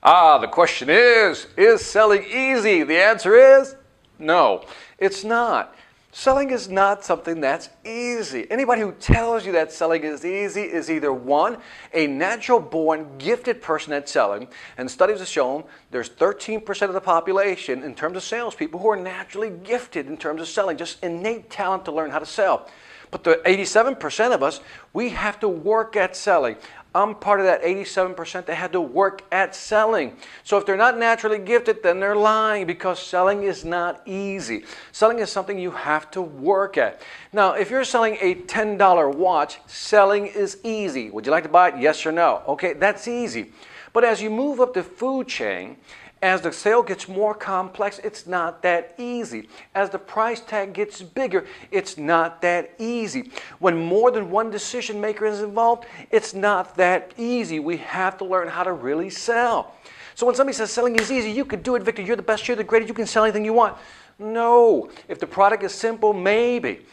The question is selling easy? The answer is no, it's not. Selling is not something that's easy. Anybody who tells you that selling is easy is either one, a natural born gifted person at selling, and studies have shown there's 13% of the population in terms of salespeople who are naturally gifted in terms of selling, just innate talent to learn how to sell. But the 87% of us, we have to work at selling. I'm part of that 87% that had to work at selling. So if they're not naturally gifted, then they're lying, because selling is not easy. Selling is something you have to work at. Now, if you're selling a $10 watch, selling is easy. Would you like to buy it? Yes or no? Okay, that's easy. But as you move up the food chain, as the sale gets more complex, it's not that easy. As the price tag gets bigger, it's not that easy. When more than one decision maker is involved, it's not that easy. We have to learn how to really sell. So when somebody says selling is easy, you could do it, Victor, you're the best, you're the greatest, you can sell anything you want. No. If the product is simple, maybe.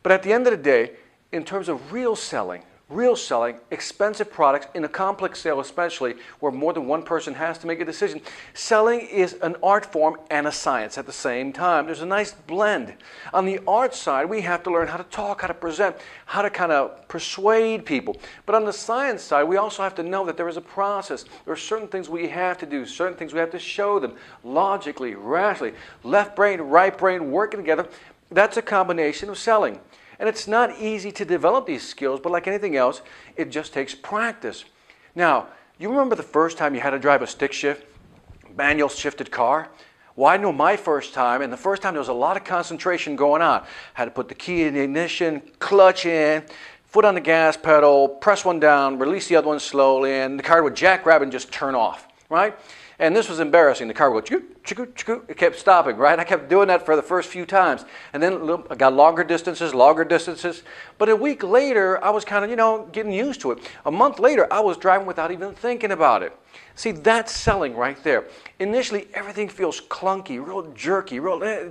But at the end of the day, in terms of real selling, expensive products, in a complex sale especially, where more than one person has to make a decision, selling is an art form and a science at the same time. There's a nice blend. On the art side, we have to learn how to talk, how to present, how to kind of persuade people. But on the science side, we also have to know that there is a process. There are certain things we have to do, certain things we have to show them, logically, rationally, left brain, right brain, working together. That's a combination of selling. And it's not easy to develop these skills, but like anything else, it just takes practice. Now, you remember the first time you had to drive a stick shift, manual shifted car? Well, I know my first time, and the first time there was a lot of concentration going on. Had to put the key in the ignition, clutch in, foot on the gas pedal, press one down, release the other one slowly, and the car would jackrabbit and just turn off, right? And this was embarrassing. The car would go, choo-choo, choo-choo. It kept stopping, right? I kept doing that for the first few times. And then I got longer distances. But a week later, I was kind of, getting used to it. A month later, I was driving without even thinking about it. See, that's selling right there. Initially, everything feels clunky, real jerky,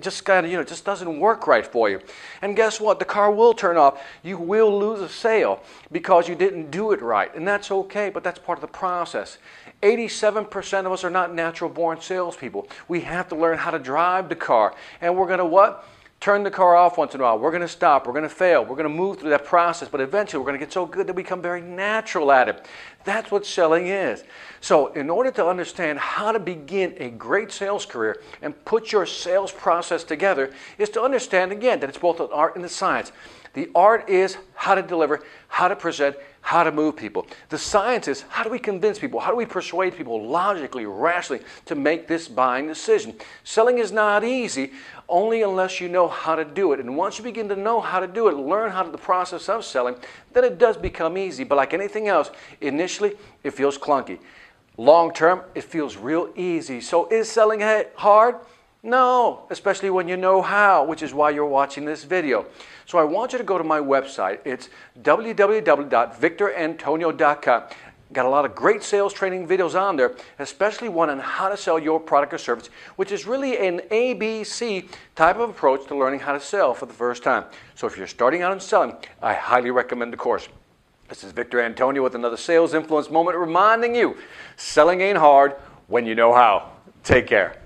just kind of, just doesn't work right for you. And guess what? The car will turn off. You will lose a sale because you didn't do it right. And that's okay, but that's part of the process. 87% of us are not natural-born salespeople. We have to learn how to drive the car. And we're going to what? Turn the car off once in a while. We're going to stop. We're going to fail. We're going to move through that process. But eventually, we're going to get so good that we become very natural at it. That's what selling is. So in order to understand how to begin a great sales career and put your sales process together is to understand, again, that it's both an art and a science. The art is how to deliver, how to present, how to move people. The science is how do we convince people, how do we persuade people logically, rationally to make this buying decision. Selling is not easy only unless you know how to do it. And once you begin to know how to do it, learn how to the process of selling, then it does become easy. But like anything else, initially it feels clunky. Long term, it feels real easy. So is selling hard? No, especially when you know how, which is why you're watching this video. So I want you to go to my website. It's www.victorantonio.com. Got a lot of great sales training videos on there, especially one on how to sell your product or service, which is really an ABC type of approach to learning how to sell for the first time. So if you're starting out in selling, I highly recommend the course. This is Victor Antonio with another Sales Influence Moment reminding you, selling ain't hard when you know how. Take care.